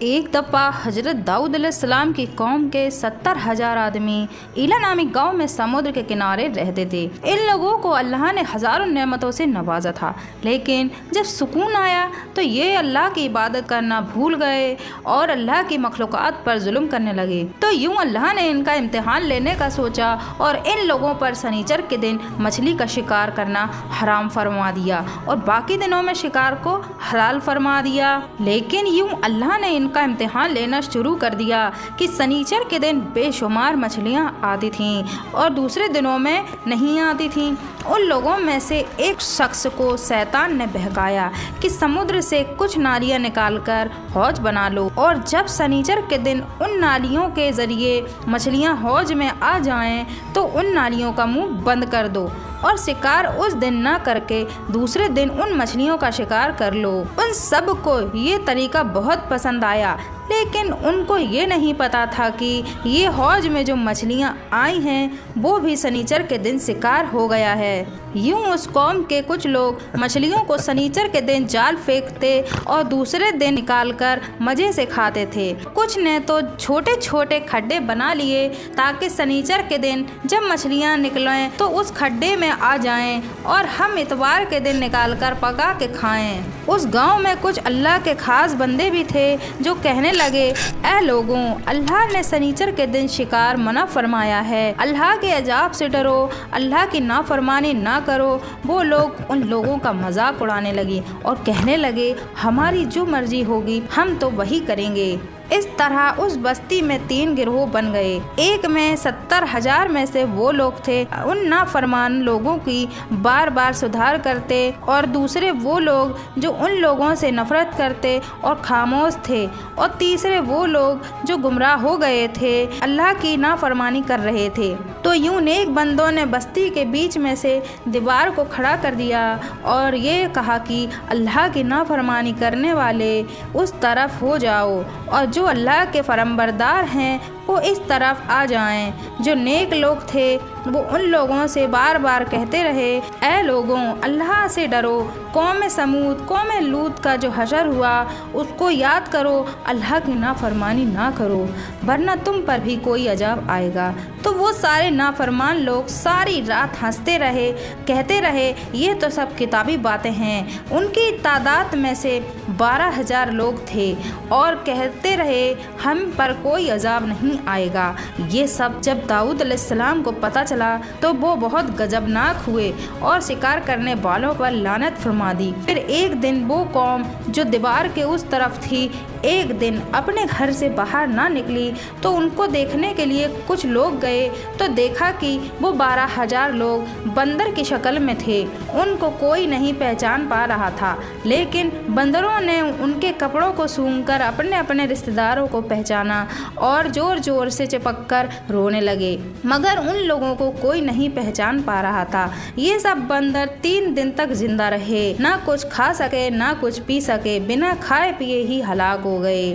एक दफ़ा हज़रत दाऊद अलैहिस्सलाम की कौम के 70,000 आदमी ईला नामिक गांव में समुद्र के किनारे रहते थे। इन लोगों को अल्लाह ने हज़ारों नेमतों से नवाजा था, लेकिन जब सुकून आया तो ये अल्लाह की इबादत करना भूल गए और अल्लाह की मखलूक़ात पर जुल्म करने लगे। तो यूँ अल्लाह ने इनका इम्तिहान लेने का सोचा और इन लोगों पर शनिचर के दिन मछली का शिकार करना हराम फरमा दिया और बाकी दिनों में शिकार को हलाल फरमा दिया। लेकिन यूँ अल्लाह ने इनका इम्तिहान लेना शुरू कर दिया कि शनिचर के दिन बेशुमार मछलियाँ आती थीं और दूसरे दिनों में नहीं आती थीं। उन लोगों में से एक शख्स को शैतान ने बहकाया कि समुद्र से कुछ नालियाँ निकालकर हौज बना लो और जब शनिचर के दिन उन नालियों के ज़रिए मछलियाँ हौज में आ जाएं तो उन नालियों का मुंह बंद कर दो और शिकार उस दिन न करके दूसरे दिन उन मछलियों का शिकार कर लो। उन सब को ये तरीका बहुत पसंद आया, लेकिन उनको ये नहीं पता था कि ये हौज में जो मछलियाँ आई हैं वो भी शनिचर के दिन शिकार हो गया है। यूँ उस कौम के कुछ लोग मछलियों को शनिचर के दिन जाल फेंकते और दूसरे दिन निकालकर मज़े से खाते थे। कुछ ने तो छोटे छोटे खड्डे बना लिए ताकि शनिचर के दिन जब मछलियाँ निकलें तो उस खड्डे में आ जाएं और हम इतवार के दिन निकालकर पका के खाएं। उस गांव में कुछ अल्लाह के खास बंदे भी थे जो कहने लगे, ऐ लोगों, अल्लाह ने शनिचर के दिन शिकार मना फरमाया है, अल्लाह के अजाब से डरो, अल्लाह की नाफरमानी ना करो। वो लोग उन लोगों का मजाक उड़ाने लगी और कहने लगे, हमारी जो मर्जी होगी हम तो वही करेंगे। इस तरह उस बस्ती में 3 गिरोह बन गए। एक में 70,000 में से वो लोग थे उन नाफरमान लोगों की बार बार सुधार करते और दूसरे वो लोग जो उन लोगों से नफरत करते और खामोश थे और तीसरे वो लोग जो गुमराह हो गए थे, अल्लाह की नाफरमानी कर रहे थे। तो यूँ नेक बंदों ने बस्ती के बीच में से दीवार को खड़ा कर दिया और ये कहा कि अल्लाह की नाफरमानी करने वाले उस तरफ हो जाओ और जो अल्लाह के फरमाबरदार हैं वो इस तरफ आ जाएं। जो नेक लोग थे वो उन लोगों से बार बार कहते रहे, ऐ लोगों, अल्लाह से डरो। कौम समूद, कौम लूत का जो हशर हुआ उसको याद करो, अल्लाह की नाफरमानी ना करो वरना तुम पर भी कोई अजाब आएगा। तो वो सारे नाफरमान लोग सारी रात हंसते रहे, कहते रहे, ये तो सब किताबी बातें हैं। उनकी तादाद में से 12,000 लोग थे और कहते रहे, हम पर कोई अजाब नहीं आएगा। ये सब जब दाऊद अलैहिस्सलाम को पता चला तो वो बहुत गजबनाक हुए और शिकार करने वालों पर लानत फरमा दी। फिर एक दिन वो कौम जो दीवार के उस तरफ थी एक दिन अपने घर से बाहर ना निकली तो उनको देखने के लिए कुछ लोग गए तो देखा कि वो 12,000 लोग बंदर की शक्ल में थे। उनको कोई नहीं पहचान पा रहा था, लेकिन बंदरों ने उनके कपड़ों को सूंघकर अपने अपने रिश्तेदारों को पहचाना और जोर जोर से चिपककर रोने लगे, मगर उन लोगों को कोई नहीं पहचान पा रहा था। ये सब बंदर 3 दिन तक जिंदा रहे, ना कुछ खा सके ना कुछ पी सके, बिना खाए पिए ही हलाक हो गए।